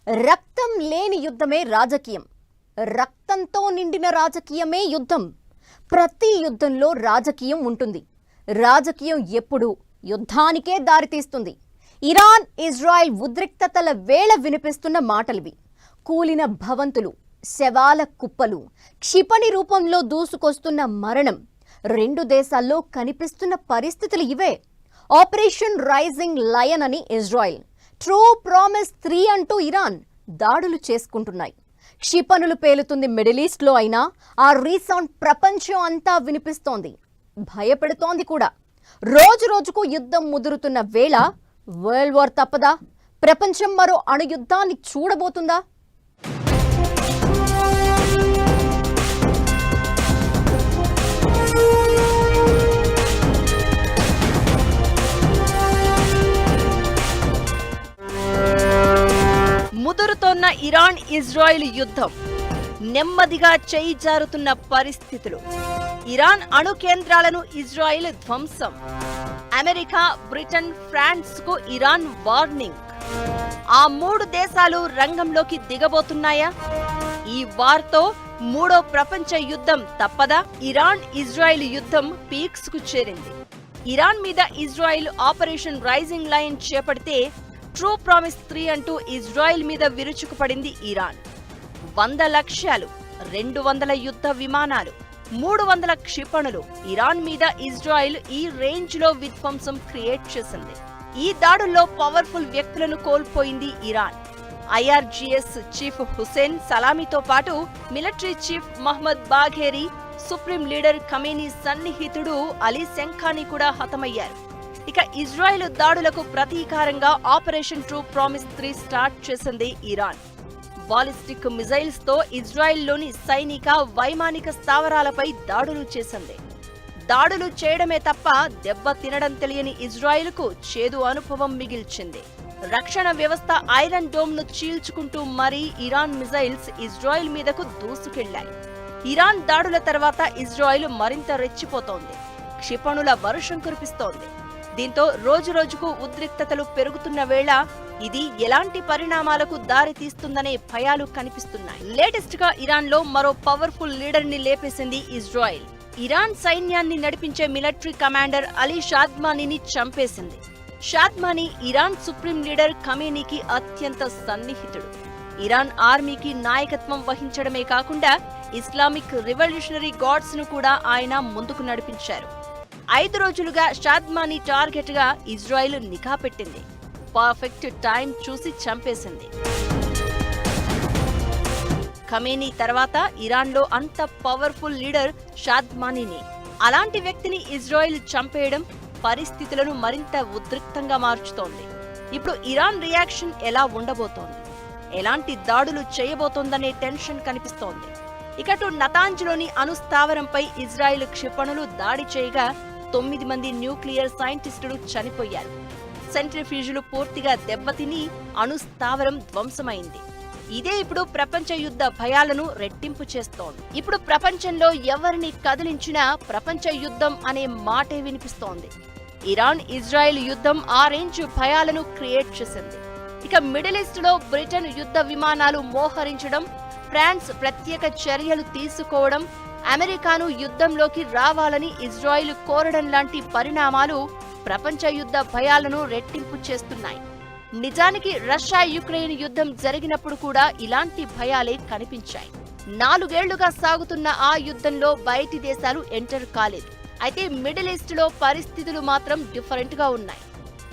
రక్తం లేని యుద్ధమే రాజకీయం. రక్తంతో నిండిన రాజకీయమే యుద్ధం. ప్రతి యుద్ధంలో రాజకీయం ఉంటుంది. రాజకీయం ఎప్పుడు యుద్ధానికే దారితీస్తుంది. ఇరాన్ ఇజ్రాయెల్ ఉద్రిక్తతల వేళ వినిపిస్తున్న మాటలివి. కూలిన భవంతులు, శవాల కుప్పలు, క్షిపణి రూపంలో దూసుకొస్తున్న మరణం, రెండు దేశాల్లో కనిపిస్తున్న పరిస్థితులు ఇవే. ఆపరేషన్ రైజింగ్ లయన్ అని ఇజ్రాయెల్, ట్రూ ప్రామిస్ 3 అంటూ ఇరాన్ దాడులు చేసుకుంటున్నాయి. క్షిపణులు పేలుతుంది మిడిల్ ఈస్ట్లో అయినా ఆ రీసౌండ్ ప్రపంచం అంతా వినిపిస్తోంది, భయపెడుతోంది కూడా. రోజు రోజుకు యుద్ధం ముదురుతున్న వేళ వరల్డ్ వార్ తప్పదా? ప్రపంచం మరో అణుయుద్ధాన్ని చూడబోతుందా? ముదురుతోన్న ఇరాన్ ఇజ్రాయిల్ యుద్ధం, నెమ్మదిగా చేయి జారుతున్న పరిస్థితులు. ఇరాన్ అణు కేంద్రాలను ఇజ్రాయిల్ ధ్వంసం. అమెరికా, బ్రిటన్, ఫ్రాన్స్ కు ఇరాన్ వార్నింగ్. ఆ 3 దేశాలు రంగంలోకి దిగబోతున్నాయా? ఈ వార్తో మూడో ప్రపంచ యుద్ధం తప్పదా? ఇరాన్ ఇజ్రాయిల్ యుద్ధం పీక్స్ కు చేరింది. ఇరాన్ మీద ఇజ్రాయిల్ ఆపరేషన్ రైజింగ్ లయన్ చేపడితే ట్రూ ప్రామిస్ 3 అంటూ ఇజ్రాయిల్ మీద విరుచుకుపడింది ఇరాన్. 100 లక్ష్యాలు, 200 యుద్ధ విమానాలు, 300 క్షిపణులు. ఇరాన్ మీద ఇజ్రాయిల్ ఈ రేంజ్ లో విధ్వంసం క్రియేట్ చేసింది. ఈ దాడుల్లో పవర్ఫుల్ వ్యక్తులను కోల్పోయింది ఇరాన్. ఐఆర్జీఎస్ చీఫ్ హుసేన్ సలామీతో పాటు military chief Mohammad Bagheri, supreme leader Khamenei సన్నిహితుడు అలీ శంఖానీ కూడా హతమయ్యారు. ఇక ఇజ్రాయెల్ దాడులకు ప్రతీకారంగా ఆపరేషన్ ట్రూ ప్రామిస్ 3 స్టార్ట్ చేసింది ఇరాన్. బాలిస్టిక్ మిజైల్స్ తో ఇజ్రాయెల్లోని సైనిక, వైమానిక స్థావరాలపై దాడులు చేసింది. దాడులు చేయడమే తప్ప దెబ్బ తినడం తెలియని ఇజ్రాయెల్కు చేదు అనుభవం మిగిల్చింది. రక్షణ వ్యవస్థ ఐరన్ డోమ్ ను చీల్చుకుంటూ మరీ ఇరాన్ మిజైల్స్ ఇజ్రాయెల్ మీదకు దూసుకెళ్లాయి. ఇరాన్ దాడుల తర్వాత ఇజ్రాయెల్ మరింత రెచ్చిపోతోంది. క్షిపణుల వర్షం కురిపిస్తోంది. దీంతో రోజురోజుకు ఉద్రిక్తతలు పెరుగుతున్న వేళ ఇది ఎలాంటి పరిణామాలకు దారి తీస్తుందనే భయాలు కనిపిస్తున్నాయి. లేటెస్ట్ గా ఇరాన్ లో మరో పవర్ఫుల్ లీడర్ ని లేపేసింది ఇజ్రాయెల్. ఇరాన్ సైన్యాన్ని నడిపించే మిలిటరీ కమాండర్ అలీ షాద్మానీని చంపేసింది. షాద్మానీ ఇరాన్ సుప్రీం లీడర్ ఖమేనీకి అత్యంత సన్నిహితుడు. ఇరాన్ ఆర్మీకి నాయకత్వం వహించడమే కాకుండా ఇస్లామిక్ రివల్యూషనరీ గార్డ్స్ ను కూడా ఆయన ముందుకు నడిపించారు. 5 రోజులుగా షాద్మానీ టార్గెట్ గా ఇజ్రాయెల్ నిఘా పెట్టింది. పర్ఫెక్ట్ టైం చూసి చంపేసింది. ఖమేనీ తర్వాత ఇరాన్లో అంత పవర్ఫుల్ లీడర్ షాద్మానీని. అలాంటి వ్యక్తిని ఇజ్రాయెల్ చంపేయడం పరిస్థితులను మరింత ఉద్రిక్తంగా మార్చుతోంది. ఇప్పుడు ఇరాన్ రియాక్షన్ ఎలా ఉండబోతోంది? ఎలాంటి దాడులు చేయబోతోందనే టెన్షన్ కనిపిస్తోంది. ఇకటు నతాంజ్లోని అణుస్థావరంపై ఇజ్రాయెల్ క్షిపణులు దాడి చేయగా 9 మంది న్యూక్లియర్ సైంటిస్టులు చనిపోయారు. సెంట్రిఫ్యూజులు పూర్తిగా దెబ్బతిని అణుస్థావరం ధ్వంసమైంది. ఇదే ఇప్పుడు ప్రపంచ యుద్ధ భయాలను రెట్టింపు చేస్తోంది. ఇప్పుడు ప్రపంచంలో ఎవరిని కదిలించినా ప్రపంచ యుద్ధం అనే మాటే వినిపిస్తోంది. ఇరాన్ ఇజ్రాయెల్ యుద్ధం ఆ రేంజ్ భయాలను క్రియేట్ చేసింది. ఇక మిడిల్ ఈస్ట్ లో బ్రిటన్ యుద్ధ విమానాలు మోహరించడం, ఫ్రాన్స్ ప్రత్యేక చర్యలు తీసుకోవడం, అమెరికాను యుద్ధంలోకి రావాలని ఇజ్రాయెల్ కోరడం లాంటి పరిణామాలు ప్రపంచ యుద్ధ భయాలను రెట్టింపు చేస్తున్నాయి. నిజానికి రష్యా యుక్రెయిన్ యుద్ధం జరిగినప్పుడు కూడా ఇలాంటి భయాలే కనిపించాయి. 4 ఏళ్లుగా సాగుతున్న ఆ యుద్ధంలో బయటి దేశాలు ఎంటర్ కాలేదు. అయితే మిడిల్ ఈస్ట్ లో పరిస్థితులు మాత్రం డిఫరెంట్ గా ఉన్నాయి.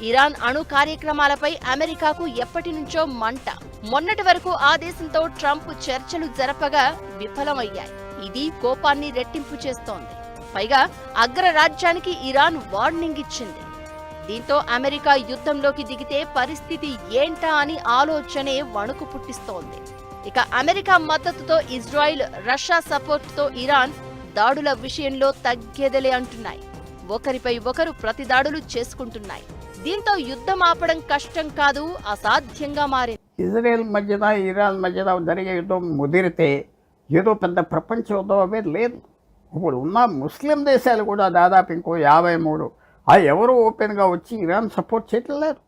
ఇరాన్ అణు కార్యక్రమాలపై అమెరికాకు ఎప్పటి నుంచో మంట. మొన్నటి వరకు ఆ దేశంతో ట్రంప్ చర్చలు జరపగా విఫలమయ్యాయి. ఇది కోపాన్ని రెట్టింపు చేస్తోంది. పైగా అగ్రరాజ్యానికి ఇరాన్ వార్నింగ్ ఇచ్చింది. దీంతో అమెరికా యుద్ధంలోకి దిగితే పరిస్థితి ఏంటా అని ఆలోచనే వణుకు పుట్టిస్తోంది. ఇక అమెరికా మద్దతుతో ఇజ్రాయిల్, రష్యా సపోర్ట్ తో ఇరాన్ దాడుల విషయంలో తగ్గేదలే అంటున్నాయి. ఒకరిపై ఒకరు ప్రతిదాడులు చేసుకుంటున్నాయి. దీంతో యుద్ధం ఆపడం కష్టం కాదు, అసాధ్యంగా మారింది. ఇజ్రాయెల్ మధ్యన ఇరాన్ మధ్యన జరిగే యుద్ధం ముదిరితే ఏదో పెద్ద ప్రపంచ యుద్ధం అనేది లేదు. ఇప్పుడు ఉన్న ముస్లిం దేశాలు కూడా దాదాపు ఇంకో 53 ఎవరు ఓపెన్గా వచ్చి ఇరాన్ సపోర్ట్ చేయట్లేదు.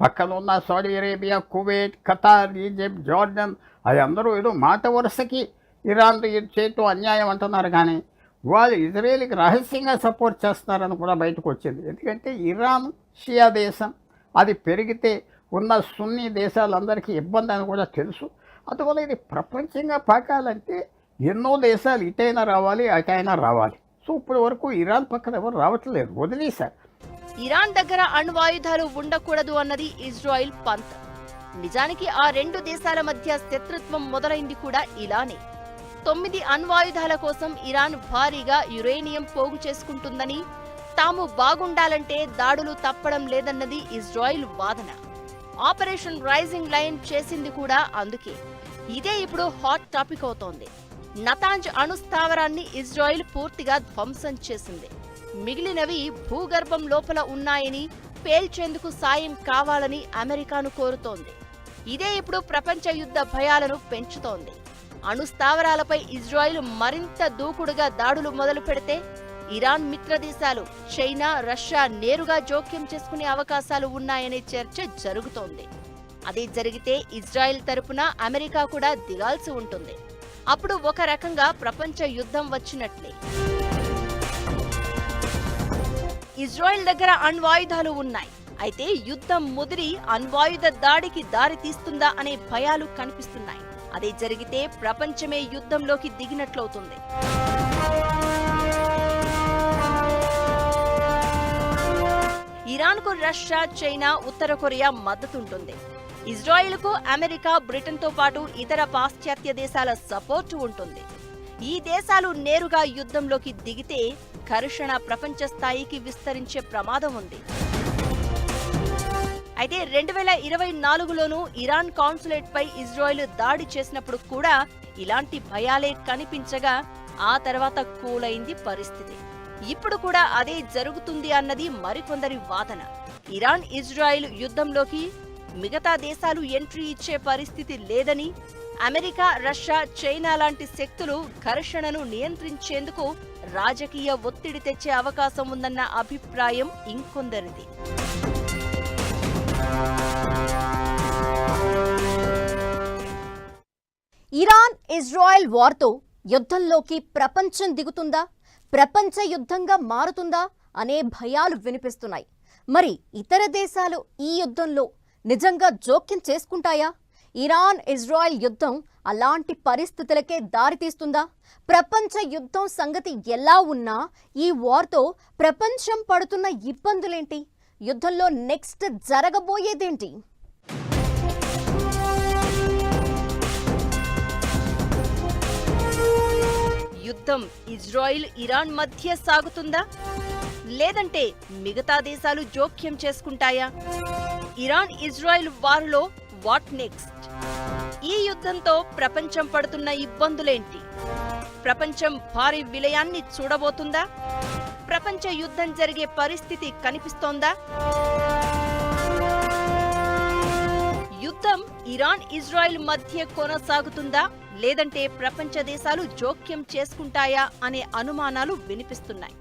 పక్కన ఉన్న Saudi Arabia, Kuwait, Qatar, Egypt, Jordan అది అందరూ ఏదో మాట వరుసకి ఇరాన్ చేతితో అన్యాయం అంటున్నారు, కానీ వాళ్ళు ఇజ్రాయేల్కి రహస్యంగా సపోర్ట్ చేస్తున్నారని కూడా బయటకు వచ్చింది. ఎందుకంటే ఇరాన్ షియా దేశం, అది పెరిగితే ఉన్న సున్నీ దేశాలందరికీ ఇబ్బంది అని కూడా తెలుసు. అందువల్ల ఇది ప్రపంచంగా పాకాలంటే ఎన్నో దేశాలు ఇటైనా రావాలి, అటైనా రావాలి. సో ఇప్పటి వరకు ఇరాన్ పక్కన ఎవరు రావట్లేదు, వదిలేశారు. ఇరాన్ దగ్గర అణ్వాయుధాలు ఉండకూడదు అన్నది ఇజ్రాయిల్ పంత్. నిజానికి ఆ రెండు దేశాల మధ్య శత్రుత్వం మొదలైంది కూడా ఇలానే. 9 అణ్వాయుధాల కోసం ఇరాన్ భారీగా యురేనియం పోగు చేసుకుంటుందని, తాము బాగుండాలంటే దాడులు తప్పడం లేదన్నది ఇజ్రాయిల్ వాదన. ఆపరేషన్ రైజింగ్ లైన్ చేసింది కూడా అందుకే. ఇదే ఇప్పుడు హాట్ టాపిక్ అవుతోంది. నతాంజ్ అణుస్థావరాన్ని ఇజ్రాయిల్ పూర్తిగా ధ్వంసం చేసింది. మిగిలినవి భూగర్భం లోపల ఉన్నాయని, పేల్చేందుకు సాయం కావాలని అమెరికాను కోరుతోంది. ఇదే ఇప్పుడు ప్రపంచ యుద్ధ భయాలను పెంచుతోంది. అణుస్థావరాలపై ఇజ్రాయిల్ మరింత దూకుడుగా దాడులు మొదలు పెడితే ఇరాన్ మిత్రదేశాలు చైనా, రష్యా నేరుగా జోక్యం చేసుకునే అవకాశాలు ఉన్నాయనే చర్చ జరుగుతోంది. అదే జరిగితే ఇజ్రాయిల్ తరపున అమెరికా కూడా దిగాల్సి ఉంటుంది. అప్పుడు ఒక రకంగా ప్రపంచ యుద్ధం వచ్చినట్లే. ఇజ్రాయిల్ దగ్గర అణ్వాయుధాలు ఉన్నాయి. అయితే యుద్ధం ముదిరి అణ్వాయుధ దాడికి దారి తీస్తుందా అనే భయాలు కనిపిస్తున్నాయి. అదే జరిగితే ప్రపంచమే యుద్ధంలోకి దిగినట్లవుతుంది. ఇరాన్కు రష్యా, చైనా, ఉత్తర కొరియా మద్దతుంటుంది. ఇజ్రాయిల్కు అమెరికా, బ్రిటన్తో పాటు ఇతర పాశ్చాత్య దేశాల సపోర్టు ఉంటుంది. ఈ దేశాలు నేరుగా యుద్ధంలోకి దిగితే ఘర్షణ ప్రపంచ స్థాయికి విస్తరించే ప్రమాదం ఉంది. అయితే 2024లోనూ ఇరాన్ కాన్సులేట్ పై ఇజ్రాయిల్ దాడి చేసినప్పుడు కూడా ఇలాంటి భయాలే కనిపించగా ఆ తర్వాత కూలైంది పరిస్థితి. ఇప్పుడు కూడా అదే జరుగుతుంది అన్నది మరికొందరి వాదన. ఇరాన్, ఇజ్రాయిల్ యుద్ధంలోకి మిగతా దేశాలు ఎంట్రీ ఇచ్చే పరిస్థితి లేదని, అమెరికా, రష్యా, చైనా లాంటి శక్తులు ఘర్షణను నియంత్రించేందుకు రాజకీయ ఒత్తిడి తెచ్చే అవకాశం ఉందన్న అభిప్రాయం ఇంకొందరిది. ఇరాన్, ఇజ్రాయెల్ వార్తో యుద్ధంలోకి ప్రపంచం దిగుతుందా, ప్రపంచ యుద్ధంగా మారుతుందా అనే భయాలు వినిపిస్తున్నాయి. మరి ఇతర దేశాలు ఈ యుద్ధంలో నిజంగా జోక్యం చేసుకుంటాయా? ఇరాన్, ఇజ్రాయెల్ యుద్ధం అలాంటి పరిస్థితులకే దారితీస్తుందా? ప్రపంచ యుద్ధం సంగతి ఎలా ఉన్నా ఈ వార్తో ప్రపంచం పడుతున్న ఇబ్బందులేంటి? యుద్ధంలో నెక్స్ట్ జరగబోయేదేంటి? యుద్ధం ఇజ్రాయిల్, ఇరాన్ మధ్య సాగుతుందా, లేదంటే మిగతా దేశాలు జోక్యం చేసుకుంటాయా? ఇరాన్, ఇజ్రాయిల్ వార్లో వాట్ నెక్స్ట్? ఈ యుద్ధంతో ప్రపంచం పడుతున్న ఇబ్బందులేంటి? ప్రపంచం భారీ విలయాన్ని చూడబోతుందా? ప్రపంచ యుద్ధం జరిగే పరిస్థితి కనిపిస్తోందా? యుద్ధం ఇరాన్, ఇజ్రాయిల్ మధ్య కొనసాగుతుందా, లేదంటే ప్రపంచ దేశాలు జోక్యం చేసుకుంటాయా అనే అనుమానాలు వినిపిస్తున్నాయి.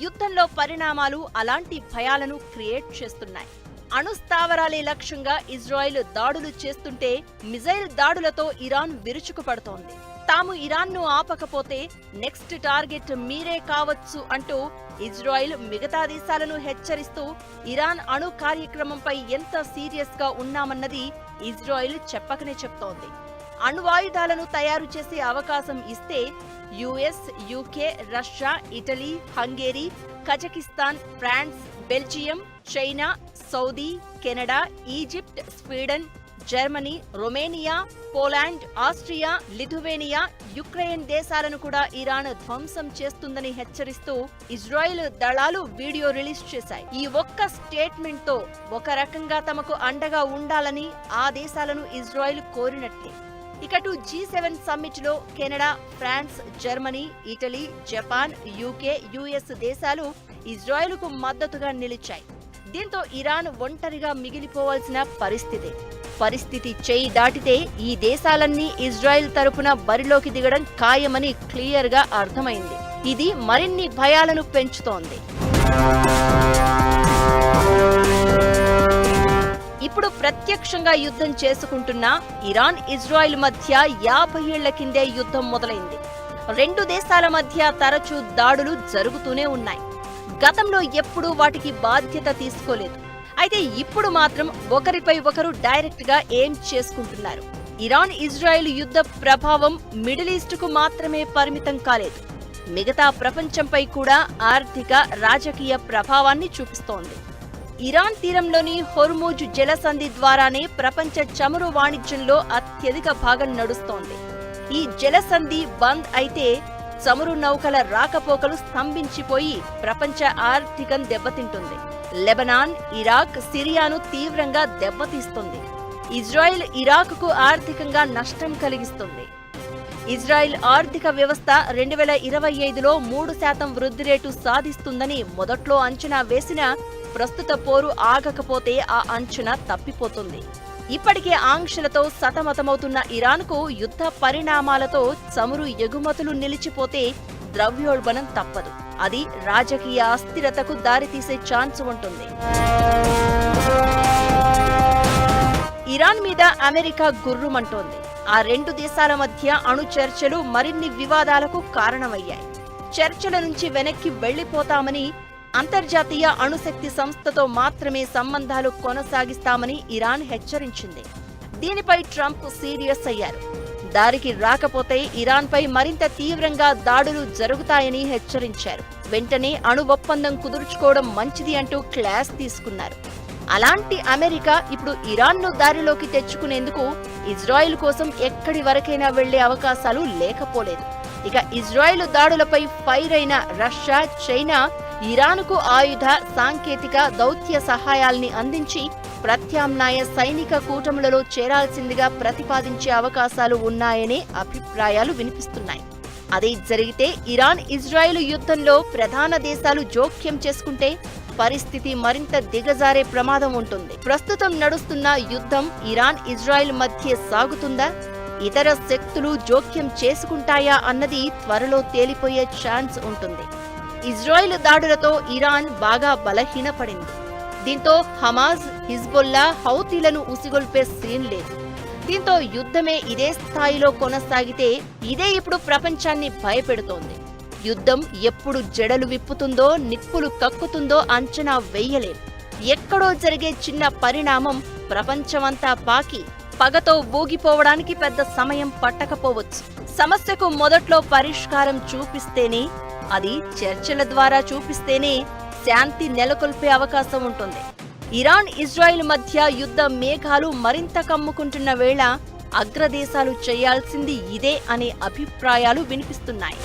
యుద్ధంలో పరిణామాలు అలాంటి భయాలను క్రియేట్ చేస్తున్నాయి. అణుస్థావరాలే లక్ష్యంగా ఇజ్రాయిల్ దాడులు చేస్తుంటే మిజైల్ దాడులతో ఇరాన్ విరుచుకుపడుతోంది. తాము ఇరాన్ను ఆపకపోతే నెక్స్ట్ టార్గెట్ మీరే కావచ్చు అంటూ ఇజ్రాయిల్ మిగతా దేశాలను హెచ్చరిస్తూ ఇరాన్ అణు కార్యక్రమంపై ఎంత సీరియస్ గా ఉన్నామన్నది ఇజ్రాయిల్ చెప్పకనే చెప్తోంది. అణ్వాయుధాలను తయారు చేసే అవకాశం ఇస్తే US, UK, Russia, Italy, Hungary, Kazakhstan, France, Belgium, China, Saudi, Canada, Egypt, Sweden, Germany, Romania, Poland, Austria, Lithuania, Ukraine దేశాలను కూడా ఇరాన్ ధ్వంసం చేస్తుందని హెచ్చరిస్తూ ఇజ్రాయిల్ దళాలు వీడియో రిలీజ్ చేశాయి. ఈ ఒక్క స్టేట్మెంట్ తో ఒక రకంగా తమకు అండగా ఉండాలని ఆ దేశాలను ఇజ్రాయిల్ కోరినట్లే. ఇక G7 సమ్మిట్ లో Canada, France, Germany, Italy, Japan, UK, US దేశాలు ఇజ్రాయిల్కు మద్దతుగా నిలిచాయి. దీంతో ఇరాన్ ఒంటరిగా మిగిలిపోవాల్సిన పరిస్థితి చేయి దాటితే ఈ దేశాలన్నీ ఇజ్రాయిల్ తరపున బరిలోకి దిగడం ఖాయమని క్లియర్ గా అర్థమైంది. ఇది మరిన్ని భయాలను పెంచుతోంది. ఇప్పుడు ఇప్పుడు ప్రత్యక్షంగా యుద్ధం చేసుకుంటున్న ఇరాన్ ఇజ్రాయెల్ మధ్య 50 ఏళ్ల కిందే యుద్ధం మొదలైంది. రెండు దేశాల మధ్య తరచూ దాడులు జరుగుతూనే ఉన్నాయి. గతంలో ఎప్పుడూ వాటికి బాధ్యత తీసుకోలేదు. అయితే ఇప్పుడు మాత్రం ఒకరిపై ఒకరు డైరెక్ట్ గా ఏం చేసుకుంటున్నారు. ఇరాన్ ఇజ్రాయెల్ యుద్ధ ప్రభావం మిడిల్ ఈస్టుకు మాత్రమే పరిమితం కాలేదు, మిగతా ప్రపంచంపై కూడా ఆర్థిక, రాజకీయ ప్రభావాన్ని చూపిస్తోంది. ఇరాన్ తీరంలోని హోర్ముజ్ జలసంధి ద్వారానే ప్రపంచ చమురు వాణిజ్యంలో అత్యధిక భాగం నడుస్తోంది. ఈ జలసంధి బంద్ అయితే చమురు నౌకల రాకపోకలు స్తంభించిపోయి ప్రపంచ ఆర్థికం దెబ్బతింటుంది. లెబనాన్, ఇరాక్, సిరియాను తీవ్రంగా దెబ్బతీస్తుంది. ఇజ్రాయెల్ ఇరాక్కు ఆర్థికంగా నష్టం కలిగిస్తుంది. ఇజ్రాయెల్ ఆర్థిక వ్యవస్థ 2025లో 3% వృద్ధి రేటు సాధిస్తుందని మొదట్లో అంచనా వేసినా ప్రస్తుత పోరు ఆగకపోతే ఆ అంచనా తప్పిపోతుంది. ఇప్పటికే ఆంక్షలతో సతమతమవుతున్న ఇరాన్కు యుద్ధ పరిణామాలతో చమురు ఎగుమతులు నిలిచిపోతే ద్రవ్యోల్బణం తప్పదు. అది రాజకీయ అస్థిరతకు దారితీసే ఛాన్స్ ఉంటుంది. ఇరాన్ మీద అమెరికా గుర్రుమంటోంది. ఆ రెండు దేశాల మధ్య అణు చర్చలు మరిన్ని వివాదాలకు కారణమయ్యాయి. చర్చల నుంచి వెనక్కి వెళ్లిపోతామని, అంతర్జాతీయ అణుశక్తి సంస్థతో మాత్రమే సంబంధాలు కొనసాగిస్తామని ఇరాన్ హెచ్చరించింది. దీనిపై ట్రంప్ సీరియస్ అయ్యారు. దారికి రాకపోతే ఇరాన్పై మరింత తీవ్రంగా దాడులు జరుగుతాయని హెచ్చరించారు. వెంటనే అణు ఒప్పందం కుదుర్చుకోవడం మంచిది అంటూ క్లాస్ తీసుకున్నారు. అలాంటి అమెరికా ఇప్పుడు ఇరాన్ను దారిలోకి తెచ్చుకునేందుకు ఇజ్రాయెల్ కోసం ఎక్కడి వరకైనా వెళ్లే అవకాశాలు లేకపోలేదు. ఇక ఇజ్రాయెల్ దాడులపై ఫైర్ అయిన రష్యా, చైనా ఇరాన్కు ఆయుధ, సాంకేతిక, దౌత్య సహాయాల్ని అందించి ప్రత్యామ్నాయ సైనిక కూటములలో చేరాల్సిందిగా ప్రతిపాదించే అవకాశాలు ఉన్నాయనే అభిప్రాయాలు వినిపిస్తున్నాయి. అదే జరిగితే ఇరాన్ ఇజ్రాయెల్ యుద్ధంలో ప్రధాన దేశాలు జోక్యం చేసుకుంటే పరిస్థితి మరింత దిగజారే ప్రమాదం ఉంటుంది. ప్రస్తుతం నడుస్తున్న యుద్ధం ఇరాన్ ఇజ్రాయెల్ మధ్య సాగుతుందా, ఇతర శక్తులు జోక్యం చేసుకుంటాయా అన్నది త్వరలో తేలిపోయే ఛాన్స్ ఉంటుంది. ఇజ్రాయెల్ దాడులతో ఇరాన్ బాగా బలహీనపడింది. దీంతో హమాజ్, హిజ్బుల్లా, హౌతీలను ఉసిగొల్పే సీన్ లేదు. దీంతో యుద్ధమే ఇదే స్థాయిలో కొనసాగితే ఇదే ఇప్పుడు ప్రపంచాన్ని భయపెడుతోంది. యుద్ధం ఎప్పుడు జడలు విప్పుతుందో, నిప్పులు కక్కుతుందో అంచనా వేయలేం. ఎక్కడో జరిగే చిన్న పరిణామం ప్రపంచమంతా పాకి పగతో ఊగిపోవడానికి పెద్ద సమయం పట్టకపోవచ్చు. సమస్యకు మొదట్లో పరిష్కారం చూపిస్తేనే, అది చర్చల ద్వారా చూపిస్తేనే శాంతి నెలకొల్పే అవకాశం ఉంటుంది. ఇరాన్ ఇజ్రాయెల్ మధ్య యుద్ధ మేఘాలు మరింత కమ్ముకుంటున్న వేళ అగ్రదేశాలు చేయాల్సింది ఇదే అనే అభిప్రాయాలు వినిపిస్తున్నాయి.